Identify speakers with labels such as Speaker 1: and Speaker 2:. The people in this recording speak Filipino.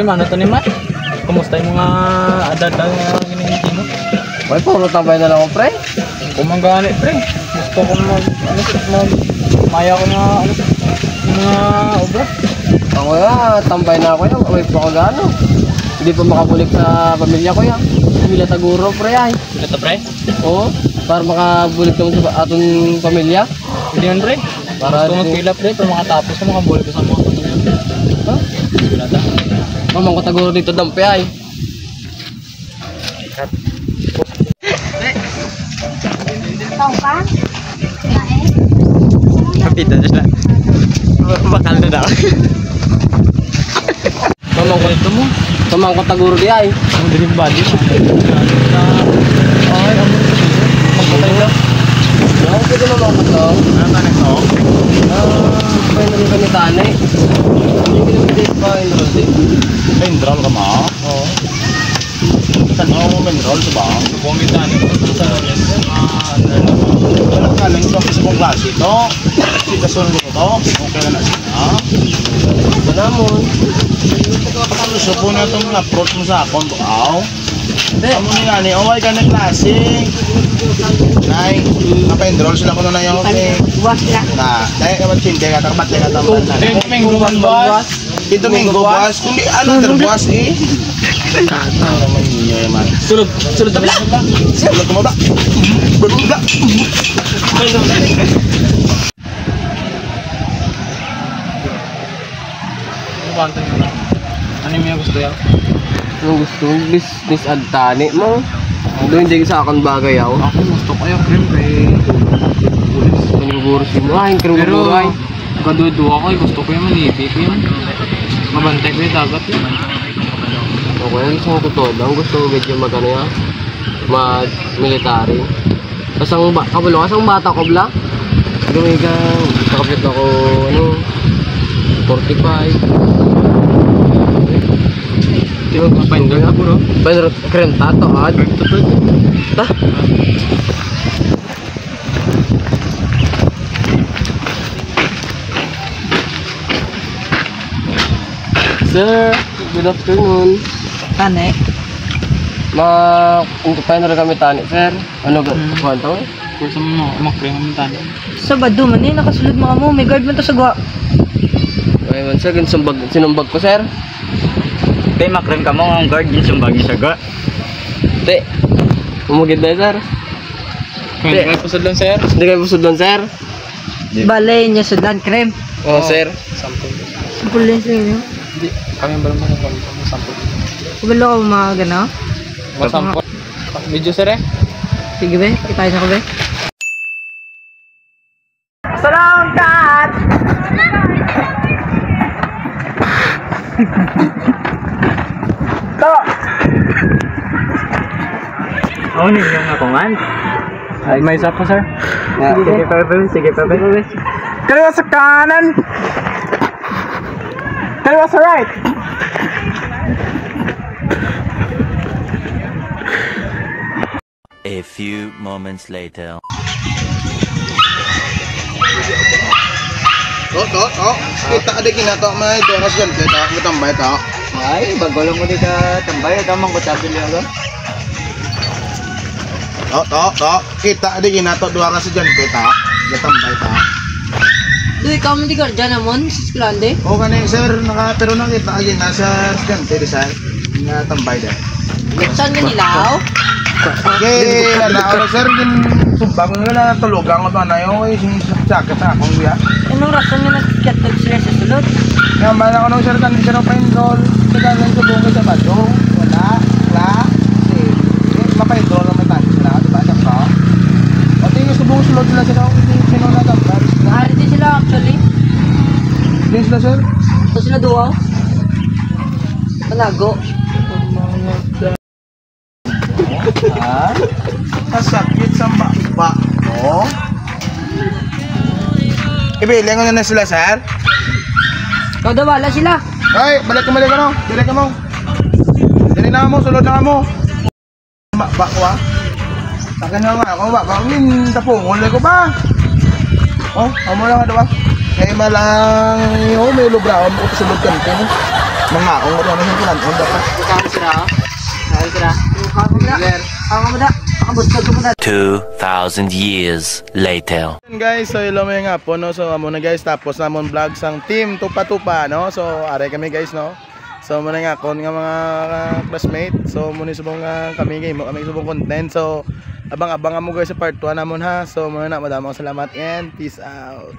Speaker 1: ano to ni Mat? Kumusta yung mga adad-adad na ginigit mo?
Speaker 2: May puro tambay na lang ako, pre.
Speaker 1: Kumangganit, pre. Gusto ko maya ko na, mga obra.
Speaker 2: Ako nga, tambay na ako yan. Away pa ako gaano. Hindi pa makabulik sa pamilya ko yan. Pamilya Taguro, pre ay.
Speaker 1: Ito, pre?
Speaker 2: Oo, para makabulik naman sa atong pamilya.
Speaker 1: Hindi yan, pre.
Speaker 2: Para
Speaker 1: gusto magpila, pre, para makatapos na makabulik sa mga pamilya.
Speaker 2: Ha?
Speaker 1: Wala ta.
Speaker 2: Mamang ko Taguro dito, dampi ay.
Speaker 3: Tahu kan?
Speaker 1: Kapita dyan lang. Bakal na daw.
Speaker 2: Mamang ko ito mo. Mamang ko Taguro di ay.
Speaker 1: Ang dilim body. Ay, ang magpatay na.
Speaker 2: Ako pwede mamang ko to.
Speaker 1: Ano ka nito?
Speaker 2: Pwede rin kami tanay. Hindi ko naman pa enroll.
Speaker 1: Mineral ka ma?
Speaker 2: Oo.
Speaker 1: Saan mo mineral sa ba? Bumitan ito. Saan yan? Wala ka lang ito sa kong klase ito. Sita sunod ko to. Okay na siya.
Speaker 2: Wala mo.
Speaker 1: Ano siya po na itong approach mo sa akong to? Amo ni nani, away ka na klase. Nay, napa-enroll sila ko na yung
Speaker 3: Buas ya.
Speaker 1: na, dahil ka mag-chinte ka, takbat ka tamban na. Domingo buwas. Domingo buwas. Kundi ano terbuas eh. Ano naman niyo man.
Speaker 2: Sulod tabi lang.
Speaker 1: Sulod mo ba? Berunda. Ano yung gusto yan?
Speaker 2: Kung gusto mong business at tani mo. Doon hindi sa akin bagay ako.
Speaker 1: Ako gusto ko yung cream kay pulis.
Speaker 2: Kaniguro si mo. Ay, kaniguro ay.
Speaker 1: Kaduduwa ko, gusto ko yung manibig yun. Mabantay ko yung dagat yun.
Speaker 2: Okay, gusto mo totoo lang. Gusto mo medyo magano yan. Mag-military. Tapos ang kabalo, kasang bata ko bla. Gawin ka, nakapit ako, 45.
Speaker 1: Tino ko pa indol na bro.
Speaker 2: Pero krenta to ad. Ta. Sir, good afternoon.
Speaker 3: Tane.
Speaker 2: Paano rin kami tani, sir? Ano ba? Kwento?
Speaker 1: Kursa mo makre mo tani.
Speaker 3: Sa bado man nakasulod mga mo. May guard man to sa gwa.
Speaker 2: Ay man sir, sinumbag ko, sir.
Speaker 1: Tay makren ka mo ang guard din sumbagi sa ga.
Speaker 2: Te. Umugid na, sir.
Speaker 1: Hindi kayo pusod lang sir.
Speaker 2: Hindi kayo pusod doon, sir.
Speaker 3: Balay niya sudan krem.
Speaker 2: Oo, sir.
Speaker 1: Sampol.
Speaker 3: Sampulin sa inyo.
Speaker 1: Hindi. Kami ba naman ang sampol?
Speaker 3: Kubalo ko mga gano.
Speaker 1: Masampol. Video sir eh.
Speaker 3: Sige be, kita na ko be.
Speaker 1: Salamat! To! Oh, ninyo nga kungan. Ay, may isa po, sir. Sige, Pepe. Sige, Pepe. Kaliwa sa kanan. Kaliwa sa right.
Speaker 4: A few moments later.
Speaker 5: Kita ada kinato may doras dyan, kita tambay ta.
Speaker 1: Ay, bago lang mo di ka tambay. Tamang ko tabi niya ka.
Speaker 5: Kita ada kinato doras dyan, kita tambay ta.
Speaker 3: Do ikaw man di guard dyan namon sa sklande.
Speaker 5: O kanay sir, pero nakita agin nasa dyan, design nga tambay din.
Speaker 3: Saan nga nilaw?
Speaker 5: Okay, ano sir, yung sumbang nga na tulugang ko na yung sakit na akong biya.
Speaker 3: Anong rason nga nagkatag sila sa sulod?
Speaker 5: Nga bala ko nung sir, kan sir pa enroll, kailangan ko buong sa bado, wala, mapa-enroll naman tayo sila, diba, sakto? O tingin sa buong sulod sila sila, sino na gambar.
Speaker 3: Mahali din sila actually.
Speaker 5: Din sila sir?
Speaker 3: So sila duwaw. Palago.
Speaker 5: Masakit sa baba mo. Ibiling ko na sila, sir.
Speaker 3: Ikaw daw wala sila.
Speaker 5: Ay, balik ka no. Balik ka mo. Dili na mo, sulod na mo. Bak ko ah. Takan na nga ako, bak. Pangin, tapungol ko ba? Oh, amo lang nga daw. Kaya malang, may lubrawan mo ko sulod ka nito. Mga kung ano yung kunan, on dapat.
Speaker 3: Kami sira, oh. Kami sira. Kami mo da. Kami mo da. Pakabustod ko mo da.
Speaker 4: 2,000 years later.
Speaker 1: Guys, so ilo may nga po no. So amo na guys, tapos namon vlog sang team tupa-tupa no. So are kami guys no. So muna nga kon nga mga classmate. So muna subong kami subong content. So abang-abang mo guys sa part 1 namon ha. So muna na madamang salamat and peace out.